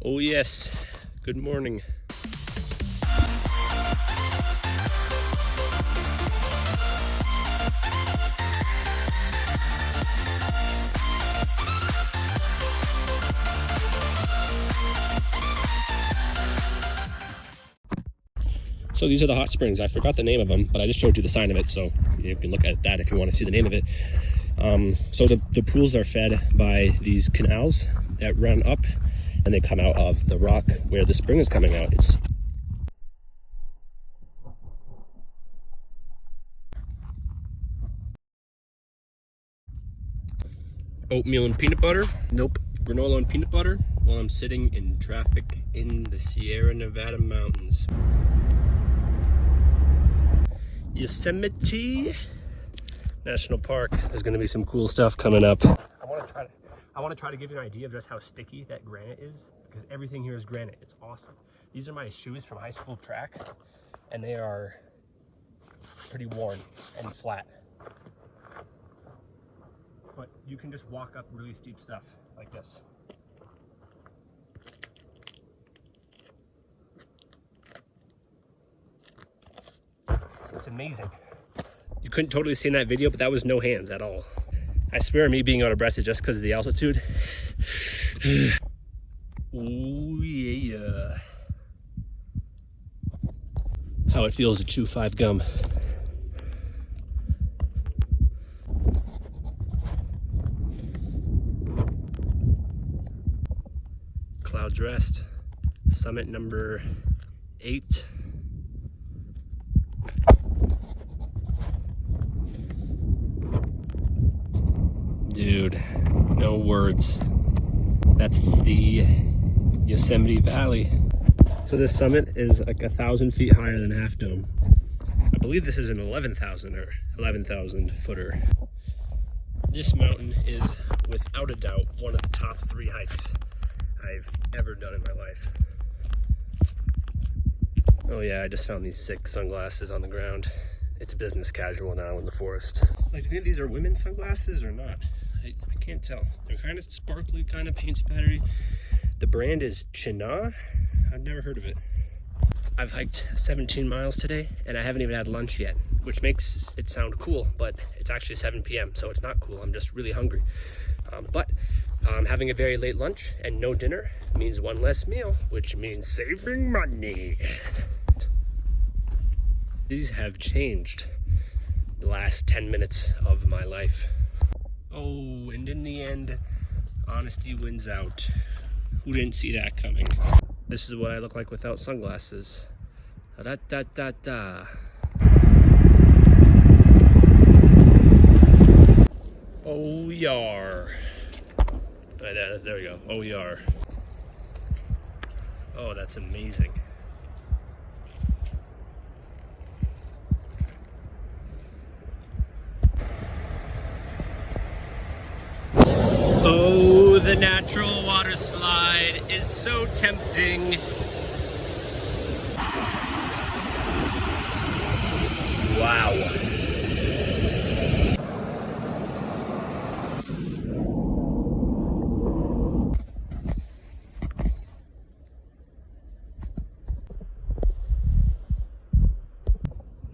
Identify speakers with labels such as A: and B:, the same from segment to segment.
A: Oh yes, good morning. So these are the hot springs. I forgot the name of them, but I just showed you the sign of it, so you can look at that if you want to see the name of it. So the pools are fed by these canals that run up and they come out of the rock where the spring is coming out. It's oatmeal and peanut butter. Nope. Granola and peanut butter while I'm sitting in traffic in the Sierra Nevada mountains. Yosemite National Park. There's going to be some cool stuff coming up. I want to try to give you an idea of just how sticky that granite is, because everything here is granite. It's awesome. These are my shoes from high school track, and they are pretty worn and flat. But you can just walk up really steep stuff like this. It's amazing. You couldn't totally see in that video, but that was no hands at all. I swear me being out of breath is just because of the altitude. Oh yeah. How it feels to chew 5 gum. Clouds Rest, summit number 8. Dude, no words. That's the Yosemite Valley. So this summit is like 1,000 feet higher than Half Dome. I believe this is an 11,000 or 11,000 footer. This mountain is without a doubt one of the top 3 hikes I've ever done in my life. Oh yeah, I just found these sick sunglasses on the ground. It's business casual now in the forest. Like, do you think these are women's sunglasses or not? I can't tell. They're kind of sparkly, kind of paint spattery. The brand is China. I've never heard of it. I've hiked 17 miles today and I haven't even had lunch yet, which makes it sound cool, but it's actually 7 p.m. so it's not cool. I'm just really hungry. But having a very late lunch and no dinner means one less meal, which means saving money. These have changed the last 10 minutes of my life. Oh, and in the end, honesty wins out. Who didn't see that coming? This is what I look like without sunglasses. Da da da da. Oh, yar. There we go. Oh, yar. Oh, that's amazing. Oh, the natural water slide is so tempting. Wow.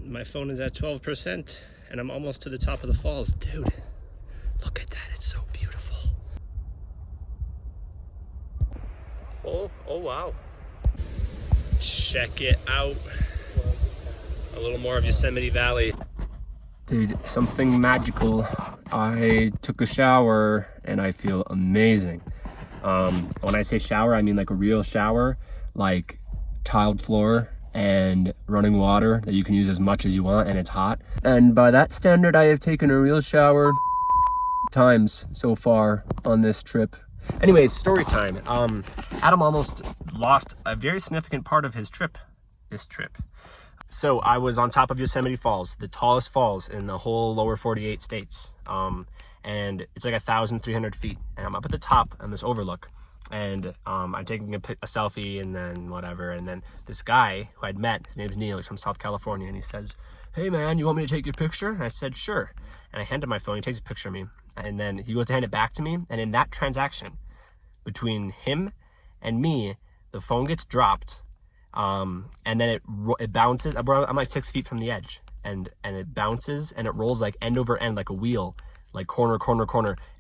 A: My phone is at 12% and I'm almost to the top of the falls. Dude, look at that, it's so beautiful. Oh wow. Check it out. A little more of Yosemite Valley. Dude, something magical. I took a shower and I feel amazing. When I say shower, I mean like a real shower, like tiled floor and running water that you can use as much as you want, and it's hot. And by that standard, I have taken a real shower times so far on this trip. Anyways, story time. Adam almost lost a very significant part of his trip this trip. So I was on top of Yosemite Falls, the tallest falls in the whole lower 48 states. And it's like 1,300 feet. And I'm up at the top on this overlook. And I'm taking a selfie and then whatever. And then this guy who I'd met, his name's Neil, he's from South California. And he says, "Hey man, you want me to take your picture?" And I said, "Sure." And I hand him my phone, he takes a picture of me. And then he goes to hand it back to me. And in that transaction between him and me, the phone gets dropped, and then it bounces. I'm like 6 feet from the edge, and it bounces and it rolls like end over end like a wheel, like corner,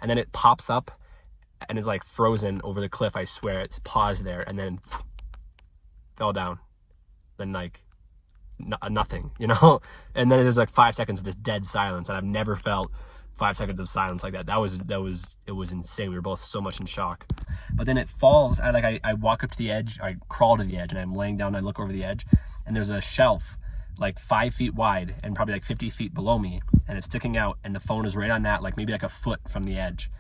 A: and then it pops up and it's like frozen over the cliff. I swear, it's paused there and then fell down. Then like nothing, you know. And then there's like 5 seconds of this dead silence, and I've never felt 5 seconds of silence like that. It was insane. We were both so much in shock. But then it falls. I walk up to the edge. I crawl to the edge, and I'm laying down. And I look over the edge, and there's a shelf like 5 feet wide and probably like 50 feet below me, and it's sticking out, and the phone is right on that, like maybe like a foot from the edge.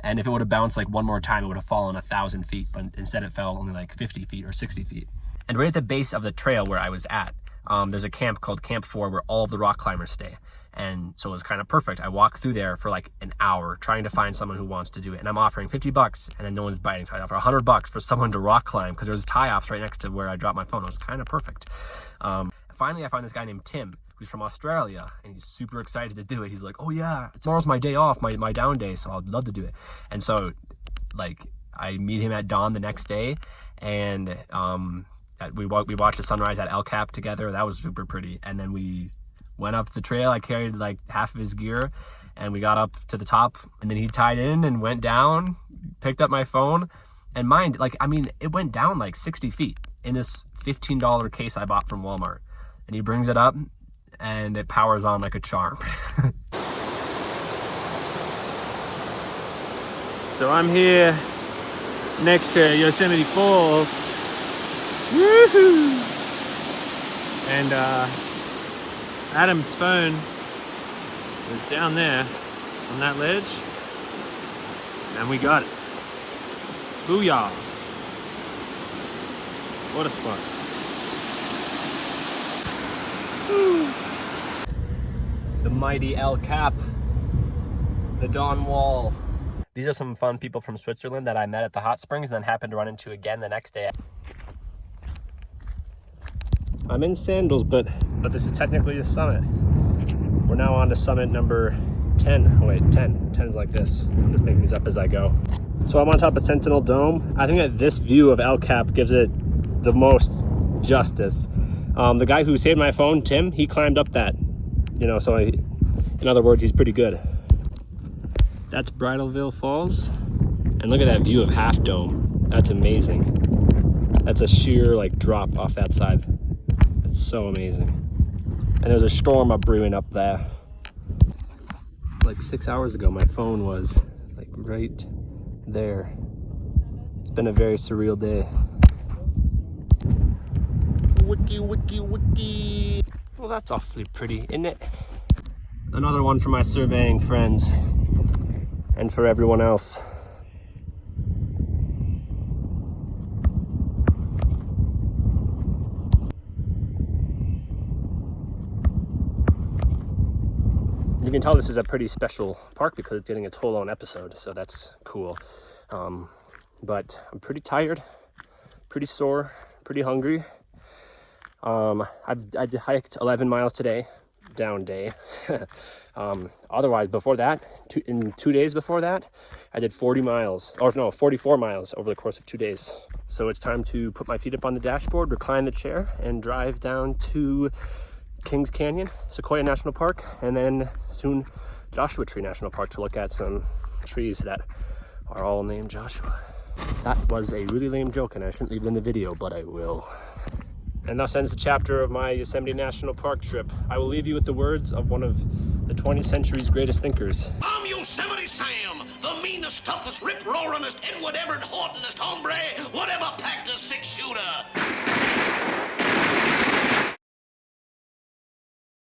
A: And if it would have bounced like one more time, it would have fallen 1,000 feet, but instead it fell only like 50 feet or 60 feet. And right at the base of the trail where I was at, there's a camp called Camp 4 where all of the rock climbers stay. And so it was kind of perfect. I walked through there for like an hour trying to find someone who wants to do it. And I'm offering $50 and then no one's biting. So I offer $100 for someone to rock climb because there's tie-offs right next to where I dropped my phone. It was kind of perfect. Finally, I find this guy named Tim, who's from Australia, and he's super excited to do it. He's like, oh yeah, tomorrow's my day off, my down day, so I'd love to do it. And so like I meet him at dawn the next day, and we watched the sunrise at El Cap together. That was super pretty. And then we went up the trail. I carried like half of his gear, and we got up to the top, and then he tied in and went down, picked up my phone, and mind, like, I mean, it went down like 60 feet in this $15 case I bought from Walmart. And he brings it up, and it powers on like a charm.
B: So I'm here next to Yosemite Falls. Woohoo! And Adam's phone was down there on that ledge, and we got it. Booyah! What a spot.
A: The mighty El Cap, the Dawn Wall. These are some fun people from Switzerland that I met at the hot springs and then happened to run into again the next day. I'm in sandals, but this is technically a summit. We're now on to summit number 10. Oh wait, 10. 10 is like this. I'm just making these up as I go. So I'm on top of Sentinel Dome. I think that this view of El Cap gives it the most justice. The guy who saved my phone, Tim, he climbed up that, you know, so in other words, he's pretty good. That's Bridalveil Falls. And look at that view of Half Dome. That's amazing. That's a sheer like drop off that side. It's so amazing. And there's a storm brewing up there. Like 6 hours ago, my phone was like right there. It's been a very surreal day. Wiki. Well, that's awfully pretty, isn't it? Another one for my surveying friends and for everyone else. You can tell this is a pretty special park because it's getting its whole own episode, so that's cool. But I'm pretty tired, pretty sore, pretty hungry. I hiked 11 miles today, down day. Otherwise, before that, in 2 days before that, I did 44 miles over the course of 2 days. So it's time to put my feet up on the dashboard, recline the chair, and drive down to Kings Canyon, Sequoia National Park, and then soon Joshua Tree National Park to look at some trees that are all named Joshua. That was a really lame joke, and I shouldn't leave it in the video, but I will. And thus ends the chapter of my Yosemite National Park trip. I will leave you with the words of one of the 20th century's greatest thinkers.
C: I'm Yosemite Sam, the meanest, toughest, rip-roaringest, Edward Everett Hortonest hombre, whatever